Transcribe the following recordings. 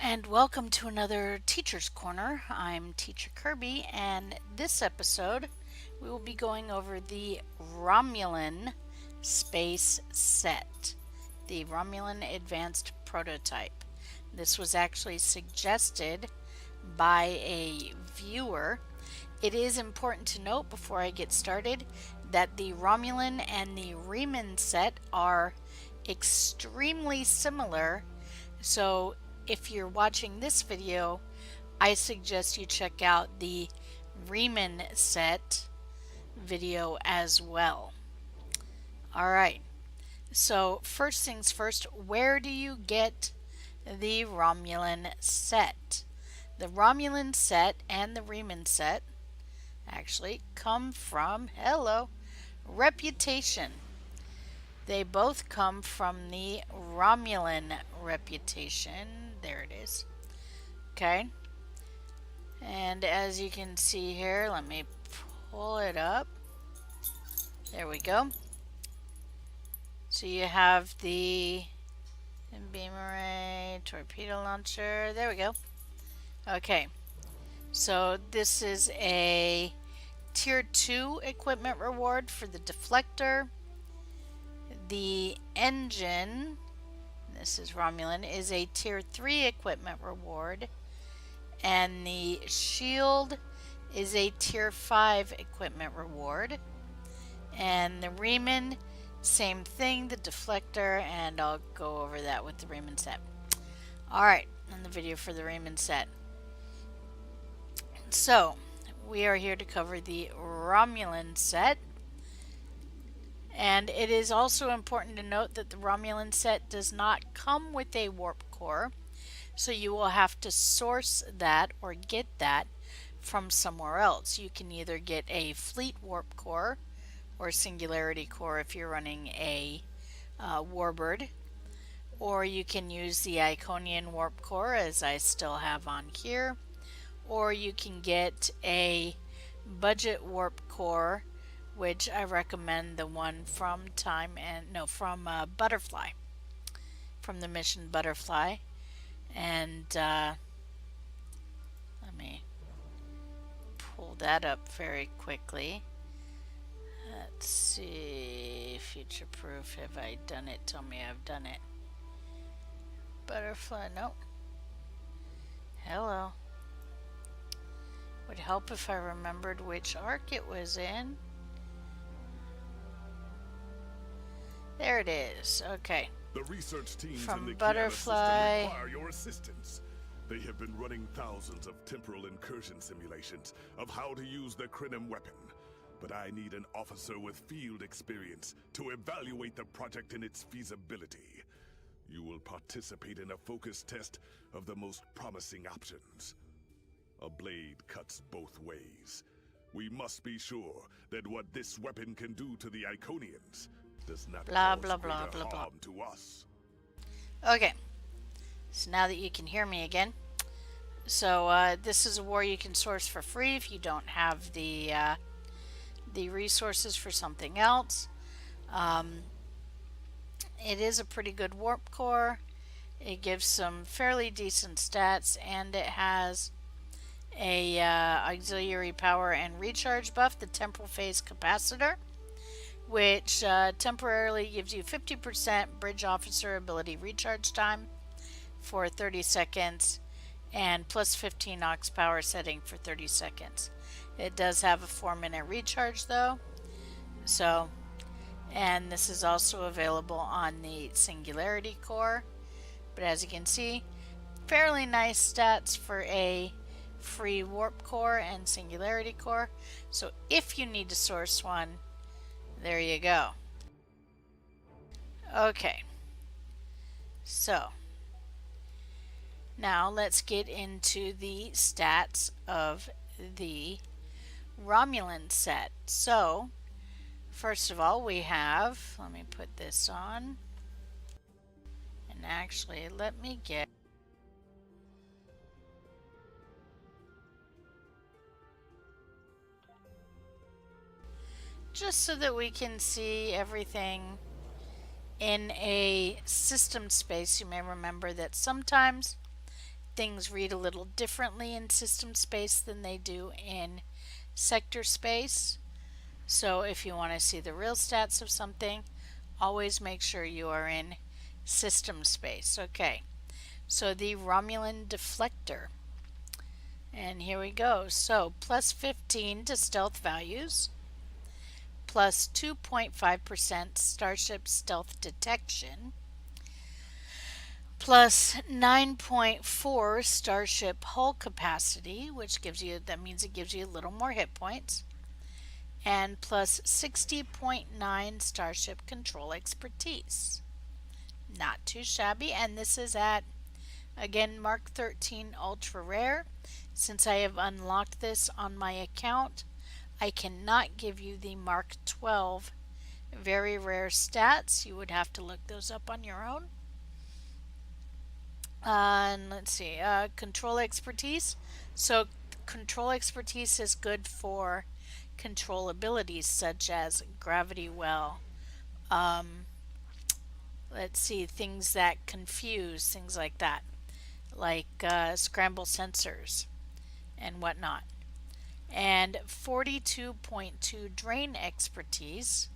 and welcome to another Teacher's Corner. I'm Teacher Kirby, and this episode we will be going over the Romulan space set, the Romulan Advanced Prototype. This was actually suggested by a viewer. It is important to note before I get started that the Romulan and the Riemann set are extremely similar, so if you're watching this video, I suggest you check out the Riemann set video as well. Alright, so first things first, where do you get the Romulan set? The Romulan set and the Riemann set actually come from, reputation. They both come from the Romulan reputation. There it is. Okay. And as you can see here, let me pull it up. There we go. So you have the beam array, torpedo launcher. There we go. Okay. So this is a Tier 2 equipment reward for the deflector. The engine, this is Romulan, is a Tier 3 equipment reward, and the shield is a Tier 5 equipment reward, and the Riemann, same thing, the deflector, and I'll go over that with the Riemann set. Alright, and the video for the Riemann set. So, we are here to cover the Romulan set. And it is also important to note that the Romulan set does not come with a warp core, so you will have to source that or get that from somewhere else. You can either get a fleet warp core or singularity core if you're running a warbird, or you can use the Iconian warp core, as I still have on here, or you can get a budget warp core, which I recommend the one from Butterfly, from the mission Butterfly. And let me pull that up very quickly. Let's see, future proof, have I done it? Tell me I've done it. Butterfly, nope. Hello. Would help if I remembered which arc it was in. There it is. Okay. The research teams From in the Butterfly. system require your assistance. They have been running thousands of temporal incursion simulations of how to use the Crinum weapon. But I need an officer with field experience to evaluate the project in its feasibility. You will participate in a focus test of the most promising options. A blade cuts both ways. We must be sure that what this weapon can do to the Iconians does not Blah, cause blah, blah, greater blah, blah. harm to us. Okay. So now that you can hear me again. So this is a war you can source for free if you don't have the resources for something else. It is a pretty good warp core. It gives some fairly decent stats, and it has a auxiliary power and recharge buff, the temporal phase capacitor, which temporarily gives you 50% bridge officer ability recharge time for 30 seconds and plus 15 aux power setting for 30 seconds. It does have a 4-minute recharge though. So, and this is also available on the Singularity core. But as you can see, fairly nice stats for a free warp core and Singularity core. So if you need to source one, there you go. Okay. So, now let's get into the stats of the Romulan set. So, first of all, we have, let me put this on. And actually, let me get just so that we can see everything in a system space. You may remember that sometimes things read a little differently in system space than they do in sector space. So if you want to see the real stats of something, always make sure you are in system space. Okay, so the Romulan deflector. And here we go. So plus 15 to stealth values, plus 2.5% starship stealth detection, plus 9.4 starship hull capacity, which gives you, that means it gives you a little more hit points, and plus 60.9 starship control expertise. Not too shabby, and this is at, again, Mark 13 Ultra Rare. Since I have unlocked this on my account, I cannot give you the Mark 12 very rare stats. You would have to look those up on your own. And let's see, control expertise. So control expertise is good for control abilities such as gravity well. Let's see, things that confuse, things like that, like scramble sensors and whatnot. And 42.2 drain expertise,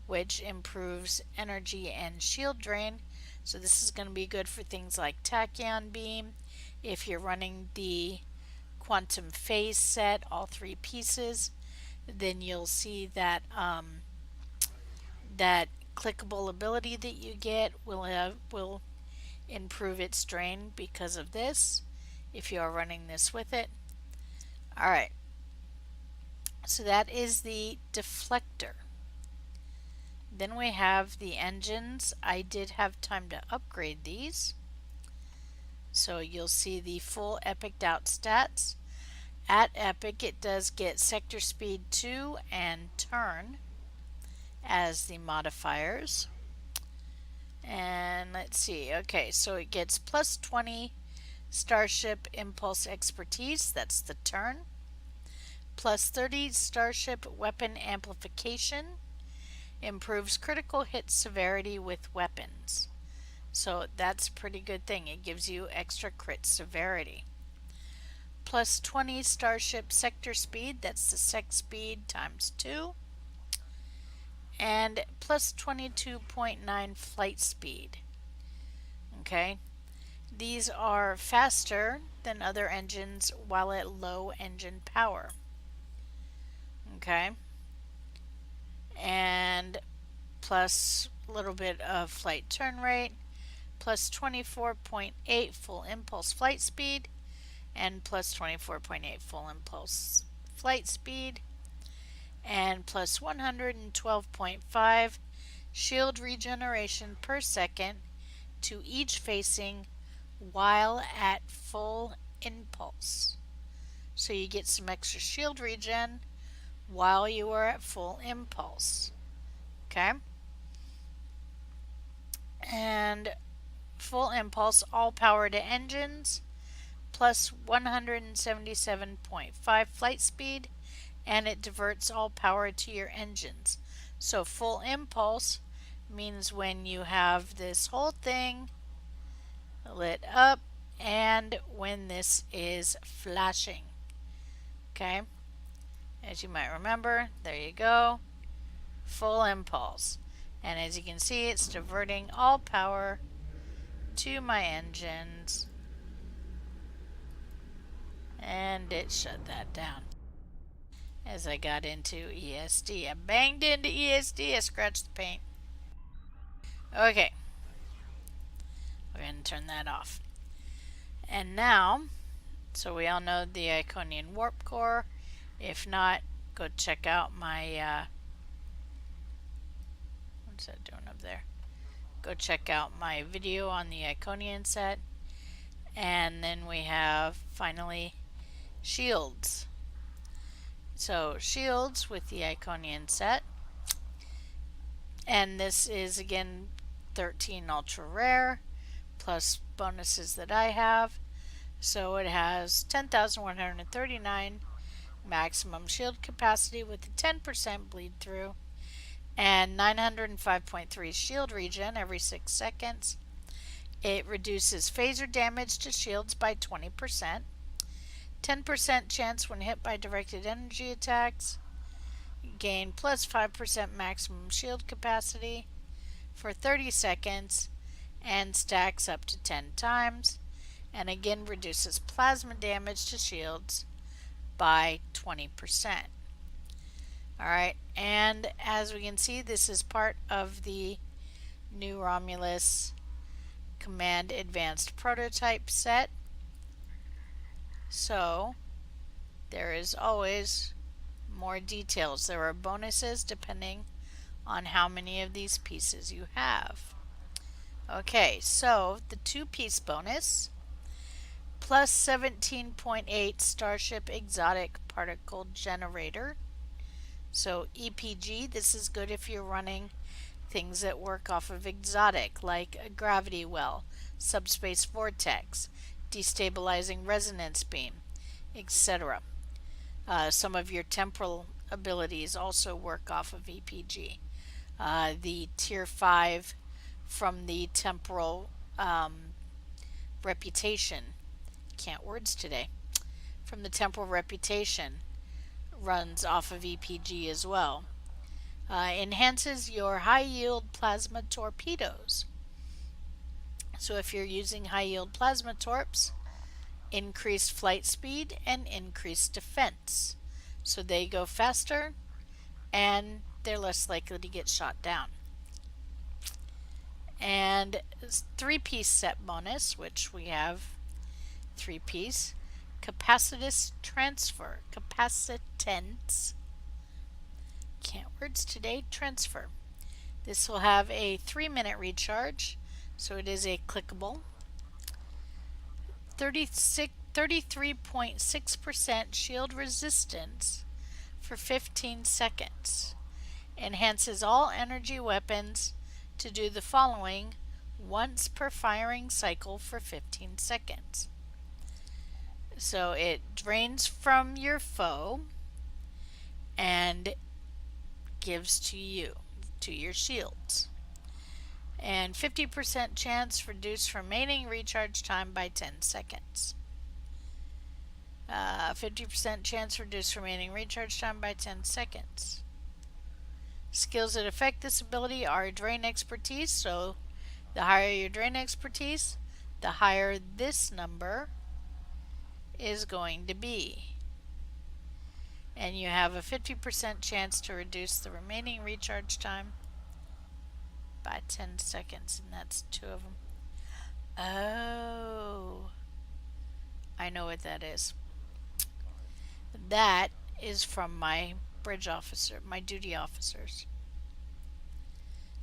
which improves energy and shield drain. So this is going to be good for things like tachyon beam. If you're running the quantum phase set, all three pieces, then you'll see that that clickable ability that you get will improve its drain because of this, if you are running this with it. All right, so that is the deflector. Then we have the engines. I did have time to upgrade these. So you'll see the full Epic out stats. At Epic, it does get sector speed 2 and turn as the modifiers. And let's see, okay, so it gets plus 20 starship impulse expertise, that's the turn, plus 30 starship weapon amplification, improves critical hit severity with weapons. So that's a pretty good thing. It gives you extra crit severity. Plus 20 starship sector speed, that's the sec speed times 2. And plus 22.9 flight speed. Okay, these are faster than other engines while at low engine power. Okay, and plus a little bit of flight turn rate, plus 24.8 full impulse flight speed, and plus 24.8 full impulse flight speed, and plus 112.5 shield regeneration per second to each facing while at full impulse. So you get some extra shield regen while you are at full impulse. Okay? And full impulse, all power to engines, plus 177.5 flight speed, and it diverts all power to your engines. So full impulse means when you have this whole thing lit up and when this is flashing. Okay, as you might remember, there you go, full impulse. And as you can see, it's diverting all power to my engines, and it shut that down. As I got into ESD, I banged into ESD, I scratched the paint. Okay, we're going to turn that off. And now, so we all know the Iconian Warp Core. If not, go check out my, what's that doing up there? Go check out my video on the Iconian set. And then we have, finally, shields. So shields with the Iconian set, and this is again 13 ultra rare plus bonuses that I have. So it has 10,139 maximum shield capacity with a 10% bleed through, and 905.3 shield regen every 6 seconds. It reduces phaser damage to shields by 20%, 10% chance when hit by directed energy attacks, gain plus 5% maximum shield capacity for 30 seconds, and stacks up to 10 times, and again reduces plasma damage to shields by 20%. Alright, and as we can see, this is part of the new Romulus Command Advanced Prototype set. So there is always more details. There are bonuses depending on how many of these pieces you have. Okay, so the 2-piece bonus plus 17.8 Starship Exotic Particle Generator. So EPG, this is good if you're running things that work off of exotic, like a gravity well, subspace vortex, destabilizing resonance beam, etc. Some of your temporal abilities also work off of EPG. The tier 5 from the temporal reputation, can't words today, from the temporal reputation runs off of EPG as well. Enhances your high yield plasma torpedoes. So if you're using high yield plasma torps, increased flight speed and increased defense. So they go faster and they're less likely to get shot down. And 3-piece set bonus, which we have 3-piece, capacitance transfer, capacitance, can't words today, transfer. This will have a 3-minute recharge, so it is a clickable. 33.6% shield resistance for 15 seconds. Enhances all energy weapons to do the following once per firing cycle for 15 seconds. So it drains from your foe and gives to you, to your shields. And 50% chance reduce remaining recharge time by 10 seconds. 50% chance reduce remaining recharge time by 10 seconds. Skills that affect this ability are drain expertise, so the higher your drain expertise, the higher this number is going to be. And you have a 50% chance to reduce the remaining recharge time by 10 seconds, and that's 2 of them. Oh, I know what that is. That is from my bridge officer, my duty officers.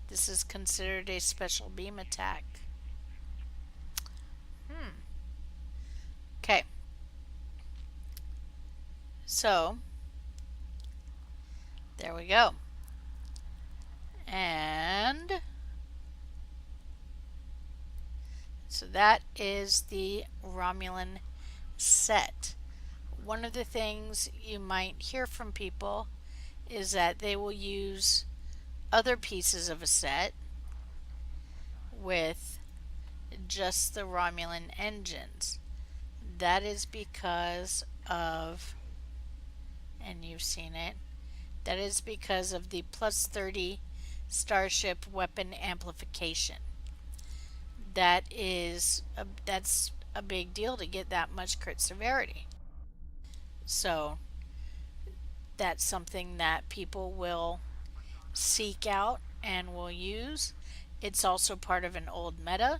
This is considered a special beam attack. Okay. So, there we go. And so that is the Romulan set. One of the things you might hear from people is that they will use other pieces of a set with just the Romulan engines. That is because of, and you've seen it, that is because of the plus 30 Starship weapon amplification. That's a big deal to get that much crit severity. So that's something that people will seek out and will use. It's also part of an old meta.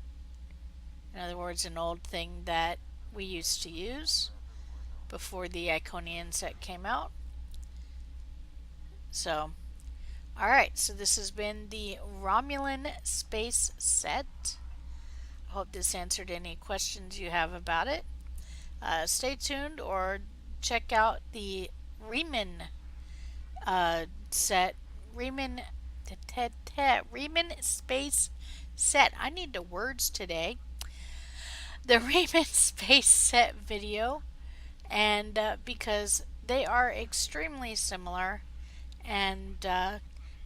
In other words, an old thing that we used to use before the Iconian set came out. So, alright, so this has been the Romulan Space Set. I hope this answered any questions you have about it. Stay tuned or check out the Riemann set. Riemann Space Set. I need the words today. The Riemann Space Set video, and because they are extremely similar, and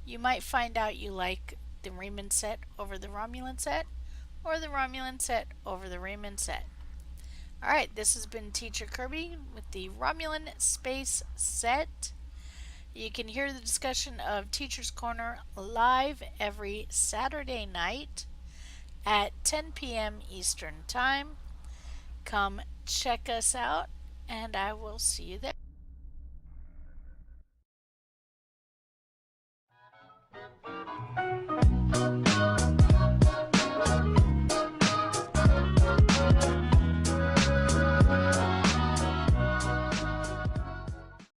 you might find out you like the Riemann set over the Romulan set, or the Romulan set over the Raymond set. Alright, this has been Teacher Kirby with the Romulan Space Set. You can hear the discussion of Teacher's Corner live every Saturday night at 10 p.m. Eastern Time. Come check us out, and I will see you there.